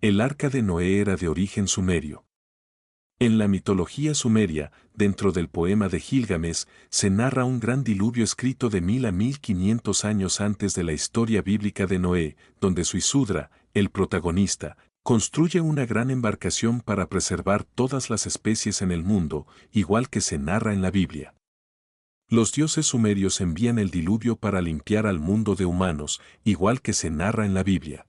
El arca de Noé era de origen sumerio. En la mitología sumeria, dentro del poema de Gilgamesh, se narra un gran diluvio escrito de 1000 a 1500 años antes de la historia bíblica de Noé, donde Suisudra, el protagonista, construye una gran embarcación para preservar todas las especies en el mundo, igual que se narra en la Biblia. Los dioses sumerios envían el diluvio para limpiar al mundo de humanos, igual que se narra en la Biblia.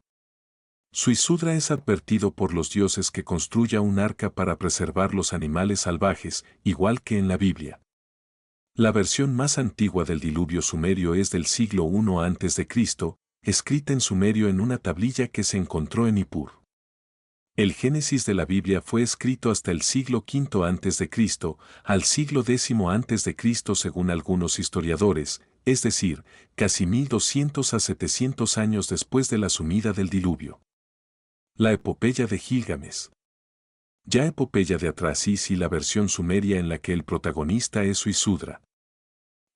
Suisudra es advertido por los dioses que construya un arca para preservar los animales salvajes, igual que en la Biblia. La versión más antigua del diluvio sumerio es del siglo I a.C., escrita en sumerio en una tablilla que se encontró en Nippur. El Génesis de la Biblia fue escrito hasta el siglo V a.C., al siglo X a.C. según algunos historiadores, es decir, casi 1200 a 700 años después de la sumida del diluvio. La epopeya de Gilgamesh. Ya epopeya de Atrasis y la versión sumeria en la que el protagonista es Suisudra.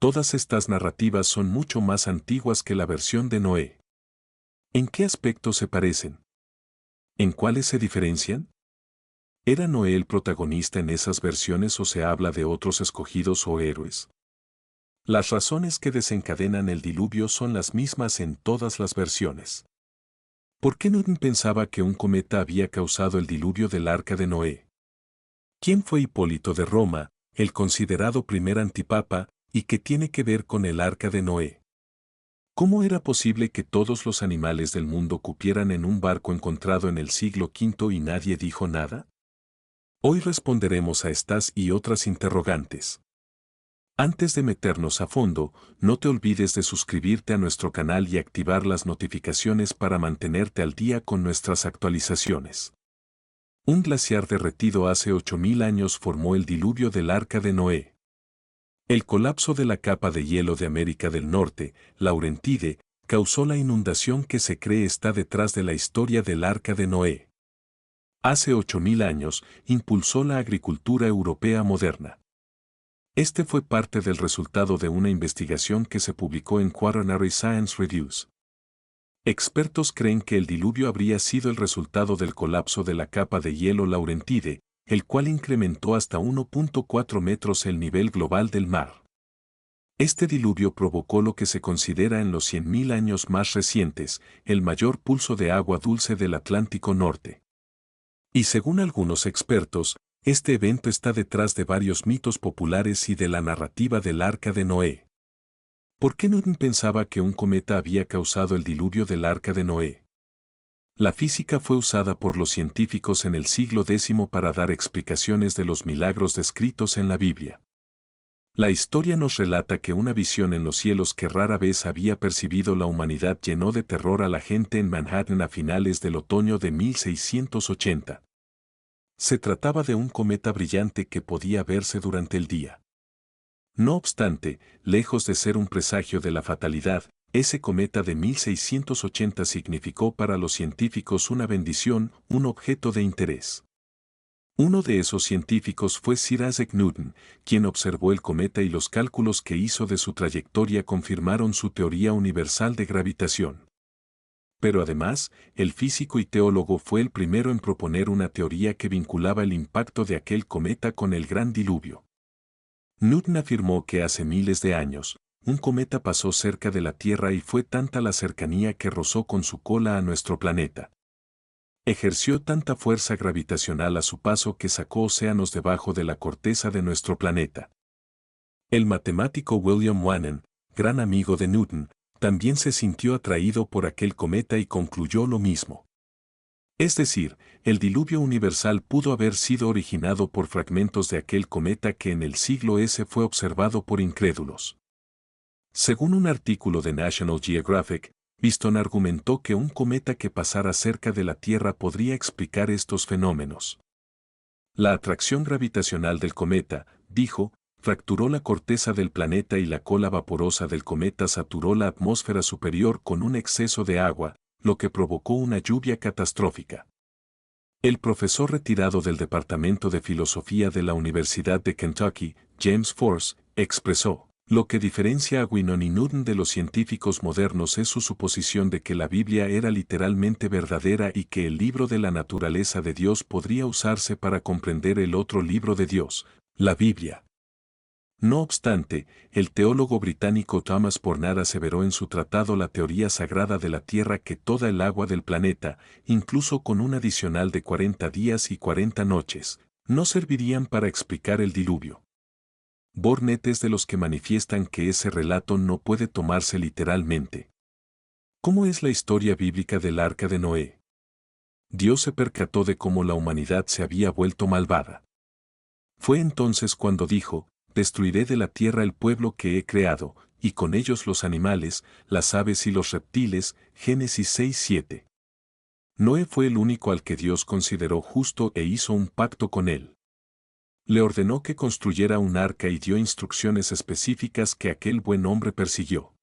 Todas estas narrativas son mucho más antiguas que la versión de Noé. ¿En qué aspectos se parecen? ¿En cuáles se diferencian? ¿Era Noé el protagonista en esas versiones o se habla de otros escogidos o héroes? Las razones que desencadenan el diluvio son las mismas en todas las versiones. ¿Por qué Newton pensaba que un cometa había causado el diluvio del arca de Noé? ¿Quién fue Hipólito de Roma, el considerado primer antipapa, y qué tiene que ver con el arca de Noé? ¿Cómo era posible que todos los animales del mundo cupieran en un barco encontrado en el siglo V y nadie dijo nada? Hoy responderemos a estas y otras interrogantes. Antes de meternos a fondo, no te olvides de suscribirte a nuestro canal y activar las notificaciones para mantenerte al día con nuestras actualizaciones. Un glaciar derretido hace 8000 años formó el diluvio del arca de Noé. El colapso de la capa de hielo de América del Norte, Laurentide, causó la inundación que se cree está detrás de la historia del arca de Noé. Hace 8000 años, impulsó la agricultura europea moderna. Este fue parte del resultado de una investigación que se publicó en Quaternary Science Reviews. Expertos creen que el diluvio habría sido el resultado del colapso de la capa de hielo Laurentide, el cual incrementó hasta 1.4 metros el nivel global del mar. Este diluvio provocó lo que se considera en los 100.000 años más recientes, el mayor pulso de agua dulce del Atlántico Norte. Y según algunos expertos, este evento está detrás de varios mitos populares y de la narrativa del arca de Noé. ¿Por qué Newton pensaba que un cometa había causado el diluvio del arca de Noé? La física fue usada por los científicos en el siglo X para dar explicaciones de los milagros descritos en la Biblia. La historia nos relata que una visión en los cielos que rara vez había percibido la humanidad llenó de terror a la gente en Manhattan a finales del otoño de 1680. Se trataba de un cometa brillante que podía verse durante el día. No obstante, lejos de ser un presagio de la fatalidad, ese cometa de 1680 significó para los científicos una bendición, un objeto de interés. Uno de esos científicos fue Sir Isaac Newton, quien observó el cometa y los cálculos que hizo de su trayectoria confirmaron su teoría universal de gravitación. Pero además, el físico y teólogo fue el primero en proponer una teoría que vinculaba el impacto de aquel cometa con el gran diluvio. Newton afirmó que hace miles de años, un cometa pasó cerca de la Tierra y fue tanta la cercanía que rozó con su cola a nuestro planeta. Ejerció tanta fuerza gravitacional a su paso que sacó océanos debajo de la corteza de nuestro planeta. El matemático William Wangen, gran amigo de Newton, también se sintió atraído por aquel cometa y concluyó lo mismo. Es decir, el diluvio universal pudo haber sido originado por fragmentos de aquel cometa que en el siglo S fue observado por incrédulos. Según un artículo de National Geographic, Biston argumentó que un cometa que pasara cerca de la Tierra podría explicar estos fenómenos. La atracción gravitacional del cometa, dijo, fracturó la corteza del planeta y la cola vaporosa del cometa saturó la atmósfera superior con un exceso de agua, lo que provocó una lluvia catastrófica. El profesor retirado del Departamento de Filosofía de la Universidad de Kentucky, James Force, expresó, Lo que diferencia a Winona de los científicos modernos es su suposición de que la Biblia era literalmente verdadera y que el libro de la naturaleza de Dios podría usarse para comprender el otro libro de Dios, la Biblia. No obstante, el teólogo británico Thomas Pornard aseveró en su tratado La teoría sagrada de la Tierra que toda el agua del planeta, incluso con un adicional de 40 días y 40 noches, no servirían para explicar el diluvio. Pornard es de los que manifiestan que ese relato no puede tomarse literalmente. ¿Cómo es la historia bíblica del Arca de Noé? Dios se percató de cómo la humanidad se había vuelto malvada. Fue entonces cuando dijo: destruiré de la tierra el pueblo que he creado, y con ellos los animales, las aves y los reptiles. Génesis 6:7. Noé fue el único al que Dios consideró justo e hizo un pacto con él. Le ordenó que construyera un arca y dio instrucciones específicas que aquel buen hombre persiguió.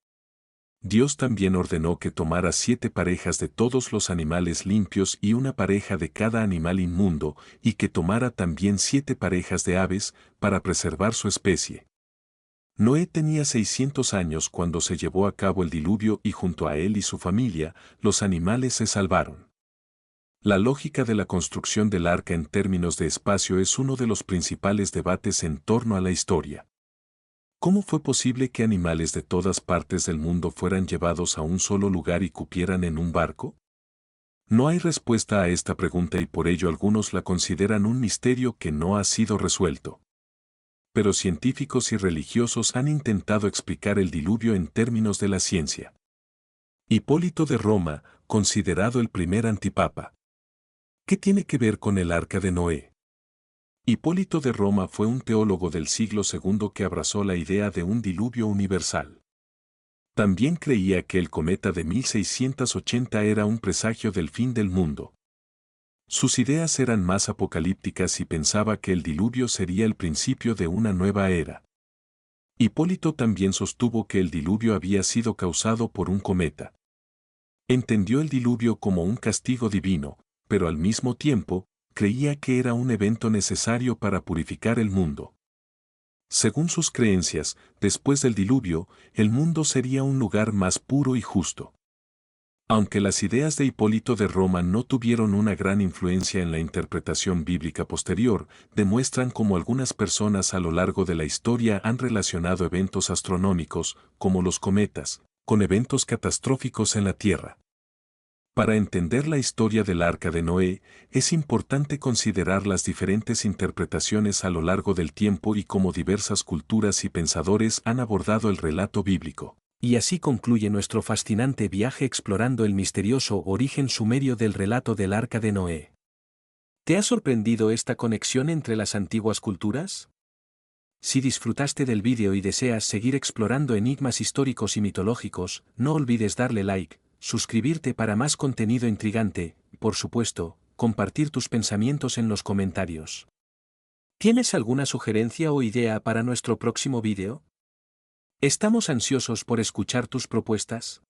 Dios también ordenó que tomara 7 parejas de todos los animales limpios y una pareja de cada animal inmundo, y que tomara también 7 parejas de aves, para preservar su especie. Noé tenía 600 años cuando se llevó a cabo el diluvio y junto a él y su familia, los animales se salvaron. La lógica de la construcción del arca en términos de espacio es uno de los principales debates en torno a la historia. ¿Cómo fue posible que animales de todas partes del mundo fueran llevados a un solo lugar y cupieran en un barco? No hay respuesta a esta pregunta y por ello algunos la consideran un misterio que no ha sido resuelto. Pero científicos y religiosos han intentado explicar el diluvio en términos de la ciencia. Hipólito de Roma, considerado el primer antipapa. ¿Qué tiene que ver con el Arca de Noé? Hipólito de Roma fue un teólogo del siglo II que abrazó la idea de un diluvio universal. También creía que el cometa de 1680 era un presagio del fin del mundo. Sus ideas eran más apocalípticas y pensaba que el diluvio sería el principio de una nueva era. Hipólito también sostuvo que el diluvio había sido causado por un cometa. Entendió el diluvio como un castigo divino, pero al mismo tiempo, creía que era un evento necesario para purificar el mundo. Según sus creencias, después del diluvio, el mundo sería un lugar más puro y justo. Aunque las ideas de Hipólito de Roma no tuvieron una gran influencia en la interpretación bíblica posterior, demuestran cómo algunas personas a lo largo de la historia han relacionado eventos astronómicos, como los cometas, con eventos catastróficos en la Tierra. Para entender la historia del Arca de Noé, es importante considerar las diferentes interpretaciones a lo largo del tiempo y cómo diversas culturas y pensadores han abordado el relato bíblico. Y así concluye nuestro fascinante viaje explorando el misterioso origen sumerio del relato del Arca de Noé. ¿Te ha sorprendido esta conexión entre las antiguas culturas? Si disfrutaste del vídeo y deseas seguir explorando enigmas históricos y mitológicos, no olvides darle like, suscribirte para más contenido intrigante, y por supuesto, compartir tus pensamientos en los comentarios. ¿Tienes alguna sugerencia o idea para nuestro próximo vídeo? Estamos ansiosos por escuchar tus propuestas.